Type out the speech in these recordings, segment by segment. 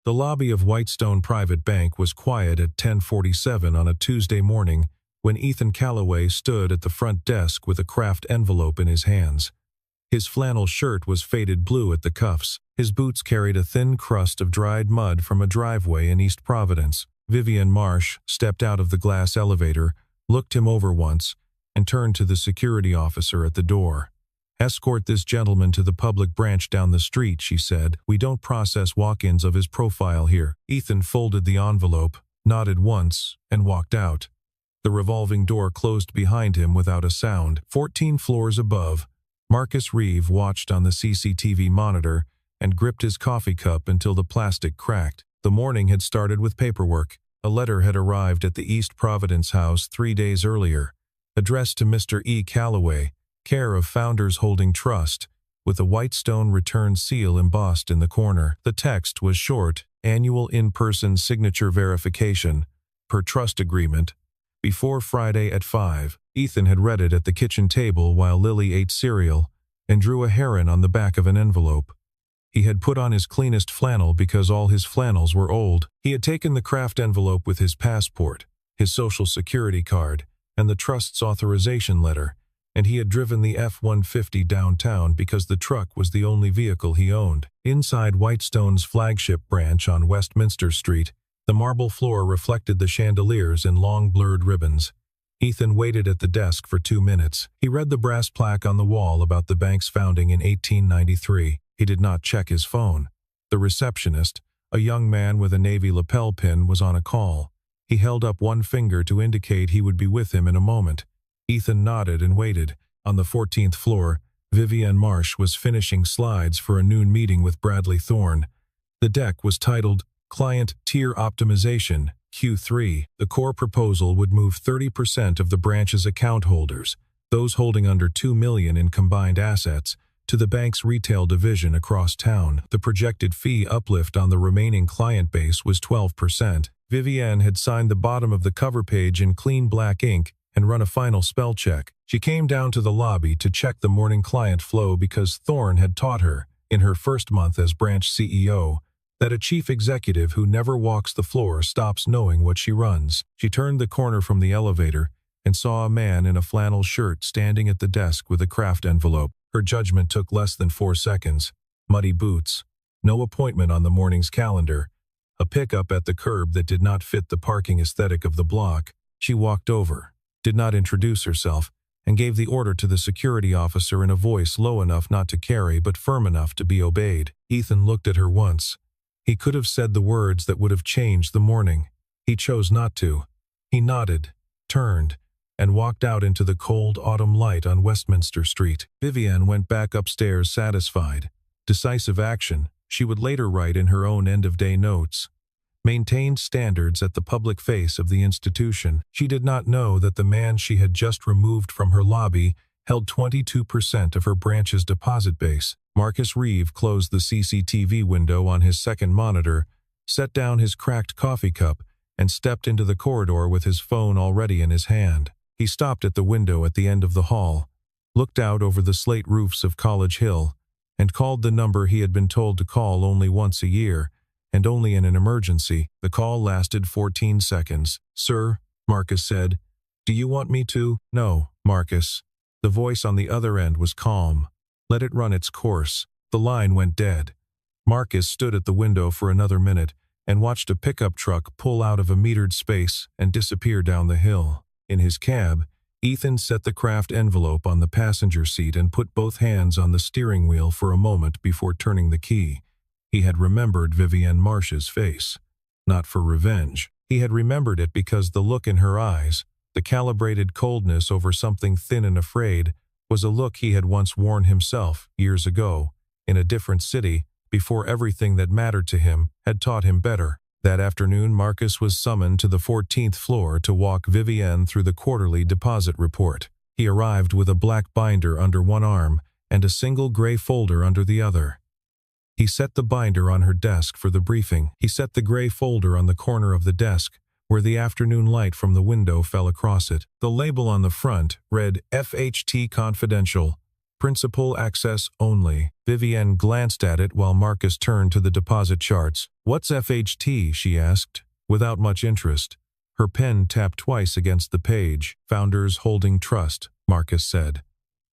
The lobby of Whitestone Private Bank was quiet at 10:47 on a Tuesday morning when Ethan Calloway stood at the front desk with a Kraft envelope in his hands. His flannel shirt was faded blue at the cuffs. His boots carried a thin crust of dried mud from a driveway in East Providence. Vivian Marsh stepped out of the glass elevator, looked him over once, and turned to the security officer at the door. "Escort this gentleman to the public branch down the street," she said. "We don't process walk-ins of his profile here." Ethan folded the envelope, nodded once, and walked out. The revolving door closed behind him without a sound. 14 floors above, Marcus Reeve watched on the CCTV monitor and gripped his coffee cup until the plastic cracked. The morning had started with paperwork. A letter had arrived at the East Providence house 3 days earlier, addressed to Mr. E. Calloway, care of Founders Holding Trust, with a Whitestone return seal embossed in the corner. The text was short: "Annual in-person signature verification, per trust agreement, before Friday at 5. Ethan had read it at the kitchen table while Lily ate cereal and drew a heron on the back of an envelope. He had put on his cleanest flannel because all his flannels were old. He had taken the Kraft envelope with his passport, his social security card, and the trust's authorization letter, and he had driven the F-150 downtown because the truck was the only vehicle he owned. Inside Whitestone's flagship branch on Westminster Street, the marble floor reflected the chandeliers in long blurred ribbons. Ethan waited at the desk for 2 minutes. He read the brass plaque on the wall about the bank's founding in 1893. He did not check his phone. The receptionist, a young man with a navy lapel pin, was on a call. He held up one finger to indicate he would be with him in a moment. Ethan nodded and waited. On the 14th floor, Vivian Marsh was finishing slides for a noon meeting with Bradley Thorne. The deck was titled Client Tier Optimization, Q3. The core proposal would move 30% of the branch's account holders, those holding under $2 million in combined assets, to the bank's retail division across town. The projected fee uplift on the remaining client base was 12%. Vivian had signed the bottom of the cover page in clean black ink and run a final spell check. She came down to the lobby to check the morning client flow because Thorne had taught her, in her first month as branch CEO, that a chief executive who never walks the floor stops knowing what she runs. She turned the corner from the elevator and saw a man in a flannel shirt standing at the desk with a Kraft envelope. Her judgment took less than 4 seconds. Muddy boots, no appointment on the morning's calendar, a pickup at the curb that did not fit the parking aesthetic of the block. She walked over, did not introduce herself, and gave the order to the security officer in a voice low enough not to carry but firm enough to be obeyed. Ethan looked at her once. He could have said the words that would have changed the morning. He chose not to. He nodded, turned, and walked out into the cold autumn light on Westminster Street. Vivian went back upstairs satisfied. Decisive action, she would later write in her own end-of-day notes, maintained standards at the public face of the institution. She did not know that the man she had just removed from her lobby held 22% of her branch's deposit base. Marcus Reeve closed the CCTV window on his second monitor, set down his cracked coffee cup, and stepped into the corridor with his phone already in his hand. He stopped at the window at the end of the hall, looked out over the slate roofs of College Hill, and called the number he had been told to call only once a year, and only in an emergency. The call lasted 14 seconds. "Sir," Marcus said, "do you want me to?" "No, Marcus." The voice on the other end was calm. "Let it run its course." The line went dead. Marcus stood at the window for another minute and watched a pickup truck pull out of a metered space and disappear down the hill. In his cab, Ethan set the Kraft envelope on the passenger seat and put both hands on the steering wheel for a moment before turning the key. He had remembered Vivian Marsh's face. Not for revenge. He had remembered it because the look in her eyes, the calibrated coldness over something thin and afraid, was a look he had once worn himself, years ago, in a different city, before everything that mattered to him had taught him better. That afternoon, Marcus was summoned to the 14th floor to walk Vivian through the quarterly deposit report. He arrived with a black binder under one arm and a single gray folder under the other. He set the binder on her desk for the briefing. He set the gray folder on the corner of the desk, where the afternoon light from the window fell across it. The label on the front read FHT Confidential, Principal access only. Vivienne glanced at it while Marcus turned to the deposit charts. "What's FHT?" she asked, without much interest. Her pen tapped twice against the page. "Founders Holding Trust," Marcus said.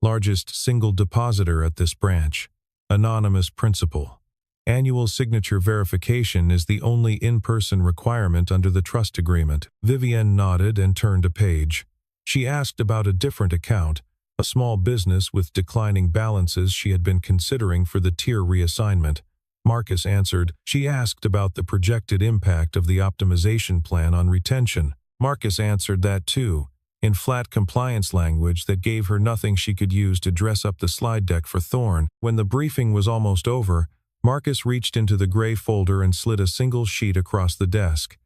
"Largest single depositor at this branch. Anonymous principal. Annual signature verification is the only in-person requirement under the trust agreement." Vivienne nodded and turned a page. She asked about a different account, a small business with declining balances she had been considering for the tier reassignment. Marcus answered. She asked about the projected impact of the optimization plan on retention. Marcus answered that too, in flat compliance language that gave her nothing she could use to dress up the slide deck for Thorne. When the briefing was almost over, Marcus reached into the gray folder and slid a single sheet across the desk.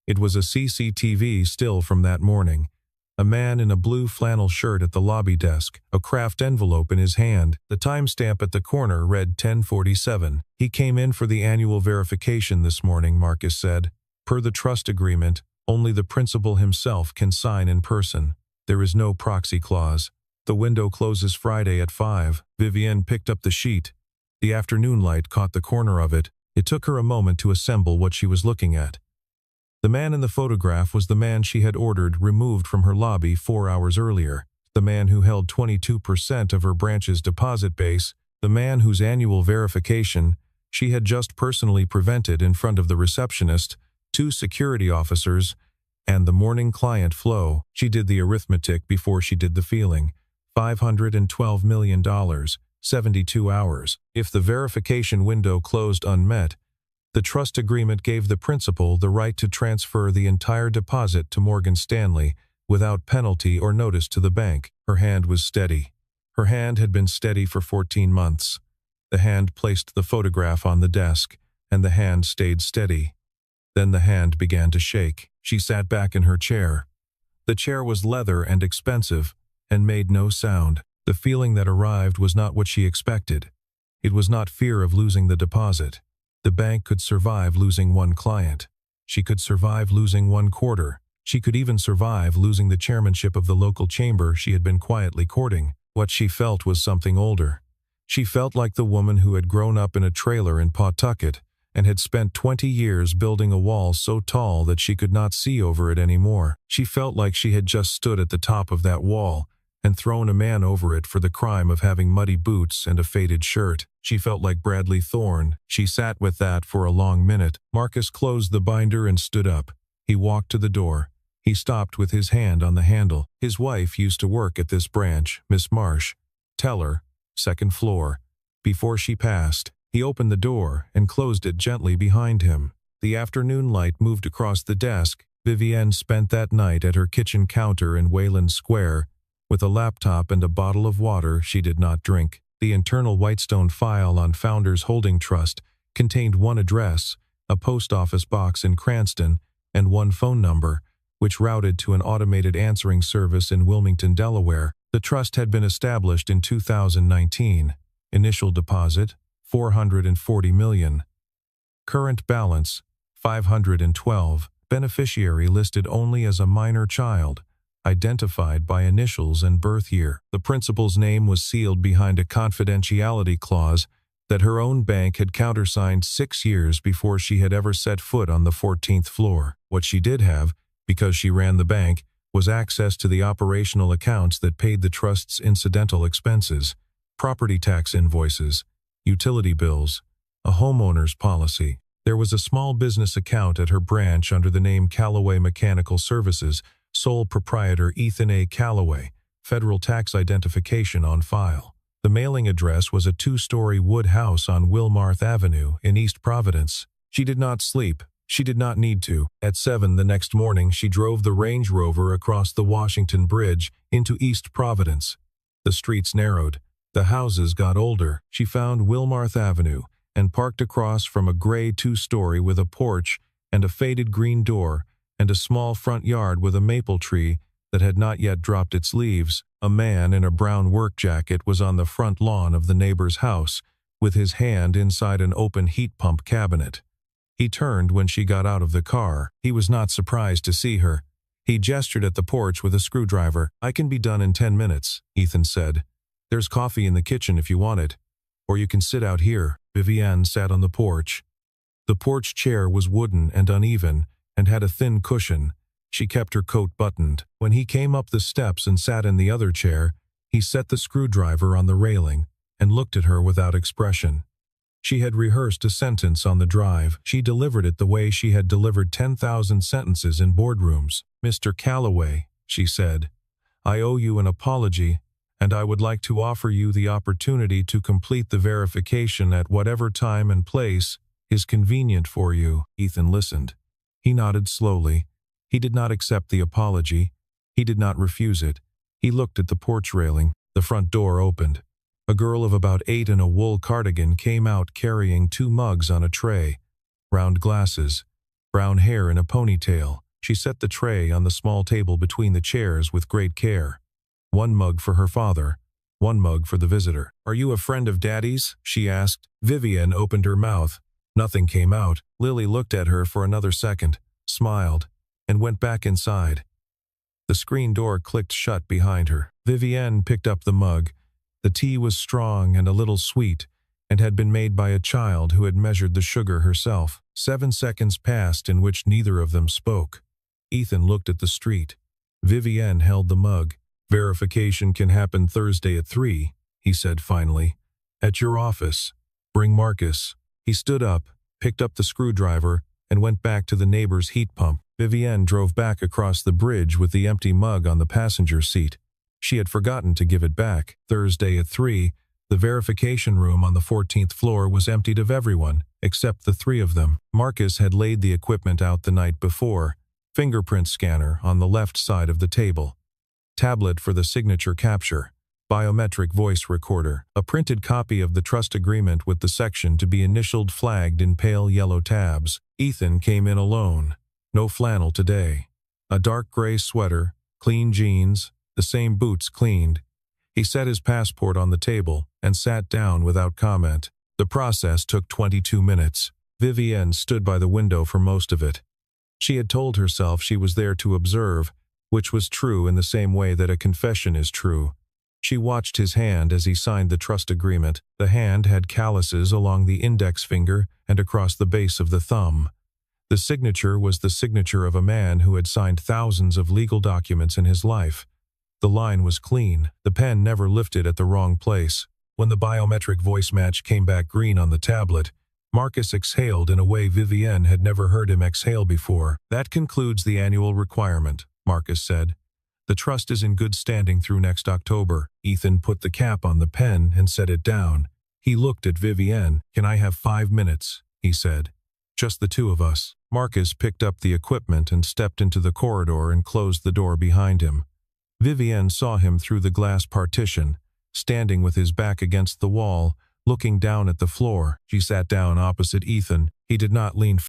It was a CCTV still from that morning. A man in a blue flannel shirt at the lobby desk, a craft envelope in his hand. The timestamp at the corner read 10:47. "He came in for the annual verification this morning," Marcus said. "Per the trust agreement, only the principal himself can sign in person. There is no proxy clause. The window closes Friday at 5. Vivienne picked up the sheet. The afternoon light caught the corner of it. It took her a moment to assemble what she was looking at. The man in the photograph was the man she had ordered removed from her lobby 4 hours earlier, the man who held 22% of her branch's deposit base, the man whose annual verification she had just personally prevented in front of the receptionist, 2 security officers, and the morning client flow. She did the arithmetic before she did the feeling. $512 million, 72 hours. If the verification window closed unmet, the trust agreement gave the principal the right to transfer the entire deposit to Morgan Stanley without penalty or notice to the bank. Her hand was steady. Her hand had been steady for 14 months. The hand placed the photograph on the desk, and the hand stayed steady. Then the hand began to shake. She sat back in her chair. The chair was leather and expensive, and made no sound. The feeling that arrived was not what she expected. It was not fear of losing the deposit. The bank could survive losing 1 client. She could survive losing 1 quarter. She could even survive losing the chairmanship of the local chamber she had been quietly courting. What she felt was something older. She felt like the woman who had grown up in a trailer in Pawtucket and had spent 20 years building a wall so tall that she could not see over it anymore. She felt like she had just stood at the top of that wall and thrown a man over it for the crime of having muddy boots and a faded shirt. She felt like Bradley Thorne. She sat with that for a long minute. Marcus closed the binder and stood up. He walked to the door. He stopped with his hand on the handle. His wife used to work at this branch, Miss Marsh. Teller, 2nd floor. Before she passed, he opened the door and closed it gently behind him. The afternoon light moved across the desk. Vivienne spent that night at her kitchen counter in Wayland Square, with a laptop and a bottle of water she did not drink. The internal Whitestone file on Founders Holding Trust contained 1 address, a post office box in Cranston, and 1 phone number, which routed to an automated answering service in Wilmington, Delaware. The trust had been established in 2019. Initial deposit, $440 million. Current balance, $512. Beneficiary listed only as a minor child, identified by initials and birth year. The principal's name was sealed behind a confidentiality clause that her own bank had countersigned 6 years before she had ever set foot on the 14th floor. What she did have, because she ran the bank, was access to the operational accounts that paid the trust's incidental expenses, property tax invoices, utility bills, a homeowner's policy. There was a small business account at her branch under the name Callaway Mechanical Services, sole proprietor Ethan A. Callaway, federal tax identification on file. The mailing address was a 2-story wood house on Wilmarth Avenue in East Providence. She did not sleep. She did not need to. At 7 the next morning, she drove the Range Rover across the Washington Bridge into East Providence. The streets narrowed. The houses got older. She found Wilmarth Avenue and parked across from a gray 2-story with a porch and a faded green door and a small front yard with a maple tree that had not yet dropped its leaves. A man in a brown work jacket was on the front lawn of the neighbor's house, with his hand inside an open heat pump cabinet. He turned when she got out of the car. He was not surprised to see her. He gestured at the porch with a screwdriver. "I can be done in 10 minutes, Ethan said. There's coffee in the kitchen if you want it. Or you can sit out here." Vivienne sat on the porch. The porch chair was wooden and uneven, and had a thin cushion. She kept her coat buttoned. When he came up the steps and sat in the other chair, he set the screwdriver on the railing and looked at her without expression. She had rehearsed a sentence on the drive. She delivered it the way she had delivered 10,000 sentences in boardrooms. "Mr. Calloway," she said, "I owe you an apology, and I would like to offer you the opportunity to complete the verification at whatever time and place is convenient for you." Ethan listened. He nodded slowly. He did not accept the apology. He did not refuse it. He looked at the porch railing. The front door opened. A girl of about 8 in a wool cardigan came out carrying 2 mugs on a tray. Round glasses, brown hair in a ponytail. She set the tray on the small table between the chairs with great care. 1 mug for her father, 1 mug for the visitor. "Are you a friend of Daddy's?" she asked. Vivienne opened her mouth. Nothing came out. Lily looked at her for another second, smiled, and went back inside. The screen door clicked shut behind her. Vivienne picked up the mug. The tea was strong and a little sweet, and had been made by a child who had measured the sugar herself. 7 seconds passed in which neither of them spoke. Ethan looked at the street. Vivienne held the mug. "Verification can happen Thursday at 3, he said finally. "At your office. Bring Marcus." He stood up, picked up the screwdriver, and went back to the neighbor's heat pump. Vivienne drove back across the bridge with the empty mug on the passenger seat. She had forgotten to give it back. Thursday at 3, the verification room on the 14th floor was emptied of everyone, except the 3 of them. Marcus had laid the equipment out the night before. Fingerprint scanner on the left side of the table. Tablet for the signature capture. Biometric voice recorder. A printed copy of the trust agreement with the section to be initialed flagged in pale yellow tabs. Ethan came in alone. No flannel today. A dark gray sweater, clean jeans, the same boots cleaned. He set his passport on the table and sat down without comment. The process took 22 minutes. Vivienne stood by the window for most of it. She had told herself she was there to observe, which was true in the same way that a confession is true. She watched his hand as he signed the trust agreement. The hand had calluses along the index finger and across the base of the thumb. The signature was the signature of a man who had signed thousands of legal documents in his life. The line was clean. The pen never lifted at the wrong place. When the biometric voice match came back green on the tablet, Marcus exhaled in a way Vivienne had never heard him exhale before. "That concludes the annual requirement," Marcus said. "The trust is in good standing through next October." Ethan put the cap on the pen and set it down. He looked at Vivienne. "Can I have 5 minutes?" he said. "Just the 2 of us." Marcus picked up the equipment and stepped into the corridor and closed the door behind him. Vivienne saw him through the glass partition, standing with his back against the wall, looking down at the floor. She sat down opposite Ethan. He did not lean